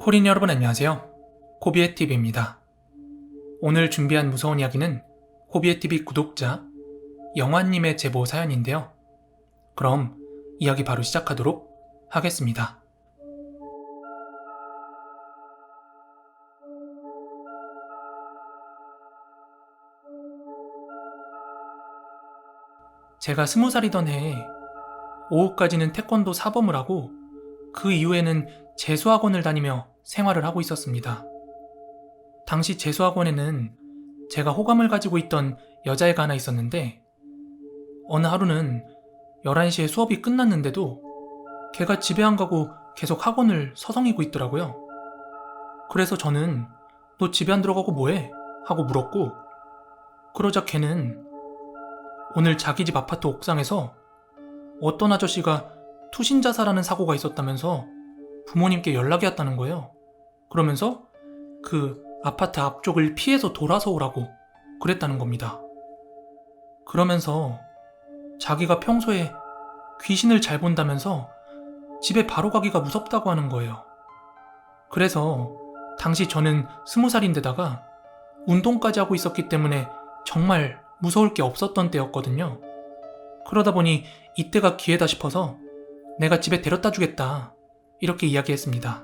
코린 여러분 안녕하세요. 코비의TV입니다. 오늘 준비한 무서운 이야기는 코비의TV 구독자 영화님의 제보 사연인데요. 그럼 이야기 바로 시작하도록 하겠습니다. 제가 20살이던 해에 오후까지는 태권도 사범을 하고 그 이후에는 재수학원을 다니며 생활을 하고 있었습니다. 당시 재수학원에는 제가 호감을 가지고 있던 여자애가 하나 있었는데 어느 하루는 11시에 수업이 끝났는데도 걔가 집에 안 가고 계속 학원을 서성이고 있더라고요. 그래서 저는 너 집에 안 들어가고 뭐해? 하고 물었고 그러자 걔는 오늘 자기 집 아파트 옥상에서 어떤 아저씨가 투신 자살하는 사고가 있었다면서 부모님께 연락이 왔다는 거예요. 그러면서 그 아파트 앞쪽을 피해서 돌아서 오라고 그랬다는 겁니다. 그러면서 자기가 평소에 귀신을 잘 본다면서 집에 바로 가기가 무섭다고 하는 거예요. 그래서 당시 저는 20살인데다가 운동까지 하고 있었기 때문에 정말 무서울 게 없었던 때였거든요. 그러다 보니 이때가 기회다 싶어서 내가 집에 데려다 주겠다 이렇게 이야기했습니다.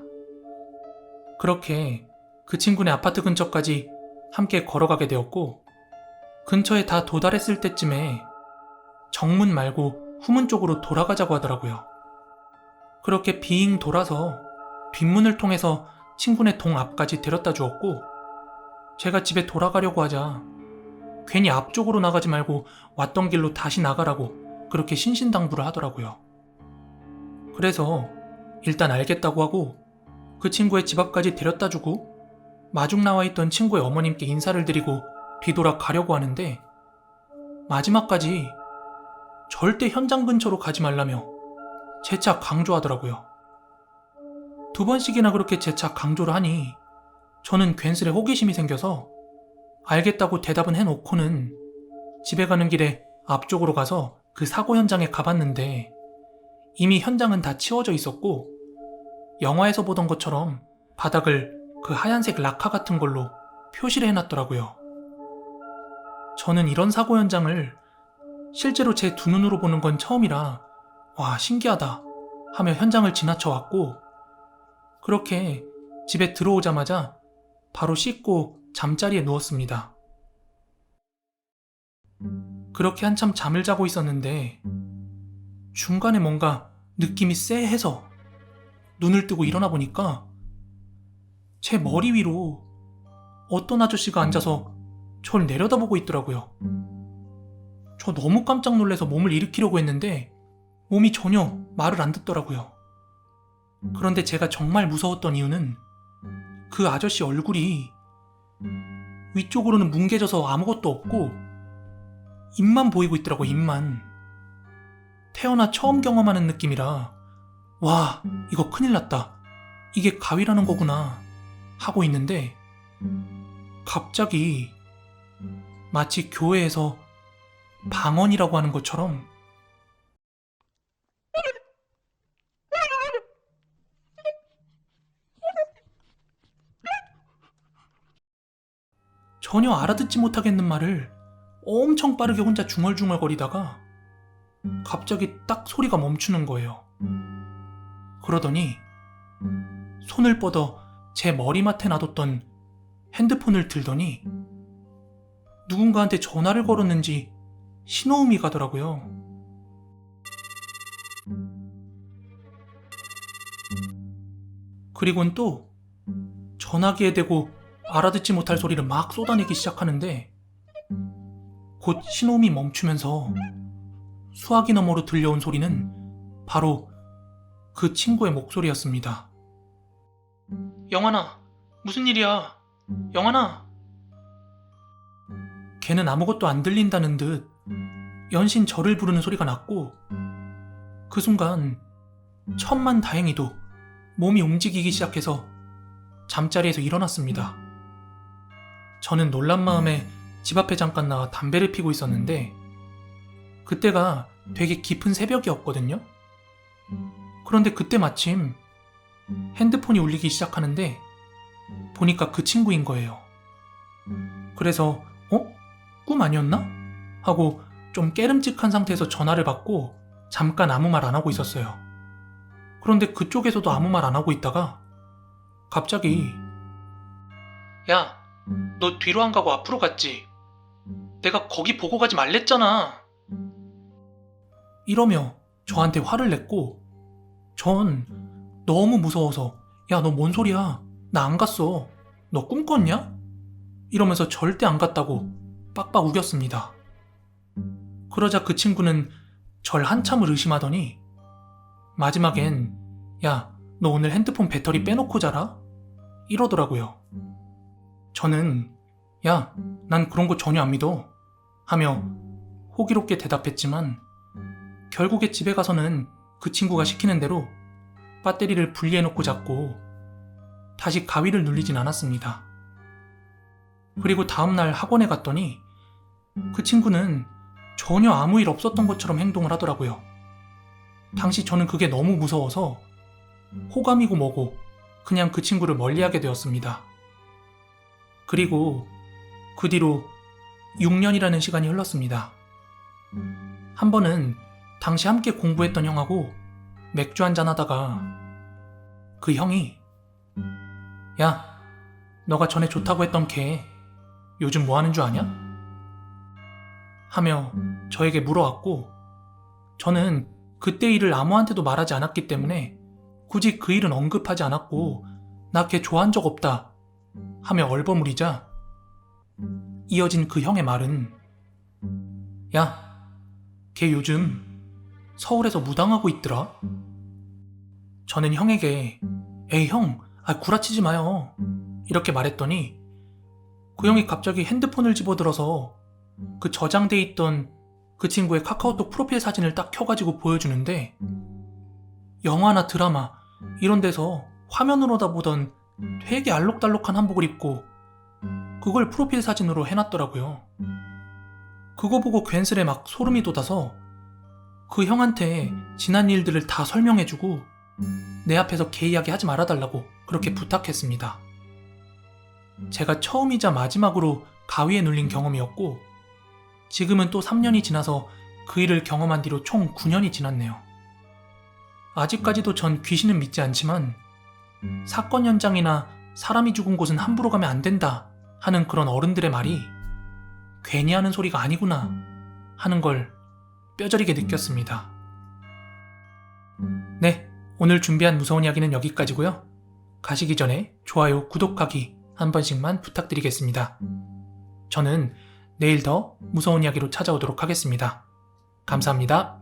그렇게 그 친구네 아파트 근처까지 함께 걸어가게 되었고 근처에 다 도달했을 때쯤에 정문 말고 후문 쪽으로 돌아가자고 하더라고요. 그렇게 빙 돌아서 뒷문을 통해서 친구네 동 앞까지 데려다 주었고 제가 집에 돌아가려고 하자 괜히 앞쪽으로 나가지 말고 왔던 길로 다시 나가라고 그렇게 신신당부를 하더라고요. 그래서 일단 알겠다고 하고 그 친구의 집 앞까지 데려다 주고 마중 나와 있던 친구의 어머님께 인사를 드리고 뒤돌아 가려고 하는데 마지막까지 절대 현장 근처로 가지 말라며 재차 강조하더라고요. 2번씩이나 그렇게 재차 강조를 하니 저는 괜스레 호기심이 생겨서 알겠다고 대답은 해놓고는 집에 가는 길에 앞쪽으로 가서 그 사고 현장에 가봤는데 이미 현장은 다 치워져 있었고 영화에서 보던 것처럼 바닥을 그 하얀색 라카 같은 걸로 표시를 해놨더라고요. 저는 이런 사고 현장을 실제로 제 두 눈으로 보는 건 처음이라 와 신기하다 하며 현장을 지나쳐 왔고 그렇게 집에 들어오자마자 바로 씻고 잠자리에 누웠습니다. 그렇게 한참 잠을 자고 있었는데 중간에 뭔가 느낌이 쎄해서 눈을 뜨고 일어나 보니까 제 머리 위로 어떤 아저씨가 앉아서 절 내려다보고 있더라고요. 저 너무 깜짝 놀라서 몸을 일으키려고 했는데 몸이 전혀 말을 안 듣더라고요. 그런데 제가 정말 무서웠던 이유는 그 아저씨 얼굴이 위쪽으로는 뭉개져서 아무것도 없고 입만 보이고 있더라고. 입만. 태어나 처음 경험하는 느낌이라 와 이거 큰일 났다 이게 가위라는 거구나 하고 있는데 갑자기 마치 교회에서 방언이라고 하는 것처럼 전혀 알아듣지 못하겠는 말을 엄청 빠르게 혼자 중얼중얼거리다가 갑자기 딱 소리가 멈추는 거예요. 그러더니 손을 뻗어 제 머리맡에 놔뒀던 핸드폰을 들더니 누군가한테 전화를 걸었는지 신호음이 가더라고요. 그리고는 또 전화기에 대고 알아듣지 못할 소리를 막 쏟아내기 시작하는데 곧 신호음이 멈추면서 수화기 너머로 들려온 소리는 바로 그 친구의 목소리였습니다. 영환아, 무슨 일이야? 영환아. 걔는 아무것도 안 들린다는 듯 연신 저를 부르는 소리가 났고 그 순간 천만 다행히도 몸이 움직이기 시작해서 잠자리에서 일어났습니다. 저는 놀란 마음에 집 앞에 잠깐 나와 담배를 피고 있었는데 그때가 되게 깊은 새벽이었거든요. 그런데 그때 마침 핸드폰이 울리기 시작하는데 보니까 그 친구인 거예요. 그래서 꿈 아니었나? 하고 좀 깨름직한 상태에서 전화를 받고 잠깐 아무 말 안 하고 있었어요. 그런데 그쪽에서도 아무 말 안 하고 있다가 갑자기 야, 너 뒤로 안 가고 앞으로 갔지? 내가 거기 보고 가지 말랬잖아. 이러며 저한테 화를 냈고 전 너무 무서워서 야, 너 뭔 소리야? 나 안 갔어. 너 꿈 꿨냐? 이러면서 절대 안 갔다고 빡빡 우겼습니다. 그러자 그 친구는 절 한참을 의심하더니 마지막엔 야, 너 오늘 핸드폰 배터리 빼놓고 자라? 이러더라고요. 저는 야, 난 그런 거 전혀 안 믿어 하며 호기롭게 대답했지만 결국에 집에 가서는 그 친구가 시키는 대로 배터리를 분리해놓고 잤고 다시 가위를 눌리진 않았습니다. 그리고 다음날 학원에 갔더니 그 친구는 전혀 아무 일 없었던 것처럼 행동을 하더라고요. 당시 저는 그게 너무 무서워서 호감이고 뭐고 그냥 그 친구를 멀리하게 되었습니다. 그리고 그 뒤로 6년이라는 시간이 흘렀습니다. 한 번은 당시 함께 공부했던 형하고 맥주 한잔 하다가 그 형이 야, 너가 전에 좋다고 했던 걔 요즘 뭐 하는 줄 아냐? 하며 저에게 물어왔고 저는 그때 일을 아무한테도 말하지 않았기 때문에 굳이 그 일은 언급하지 않았고 나 걔 좋아한 적 없다 하며 얼버무리자 이어진 그 형의 말은 야, 걔 요즘 서울에서 무당하고 있더라. 저는 형에게 에이 형, 구라치지 마요 이렇게 말했더니 그 형이 갑자기 핸드폰을 집어들어서 그 저장돼 있던 그 친구의 카카오톡 프로필 사진을 딱 켜가지고 보여주는데 영화나 드라마 이런 데서 화면으로다 보던 되게 알록달록한 한복을 입고 그걸 프로필 사진으로 해놨더라고요. 그거 보고 괜스레 막 소름이 돋아서 그 형한테 지난 일들을 다 설명해주고 내 앞에서 개 이야기 하지 말아달라고 그렇게 부탁했습니다. 제가 처음이자 마지막으로 가위에 눌린 경험이었고 지금은 또 3년이 지나서 그 일을 경험한 뒤로 총 9년이 지났네요. 아직까지도 전 귀신은 믿지 않지만 사건 현장이나 사람이 죽은 곳은 함부로 가면 안 된다 하는 그런 어른들의 말이 괜히 하는 소리가 아니구나 하는 걸 뼈저리게 느꼈습니다. 네, 오늘 준비한 무서운 이야기는 여기까지고요. 가시기 전에 좋아요, 구독하기 한 번씩만 부탁드리겠습니다. 저는 내일 더 무서운 이야기로 찾아오도록 하겠습니다. 감사합니다.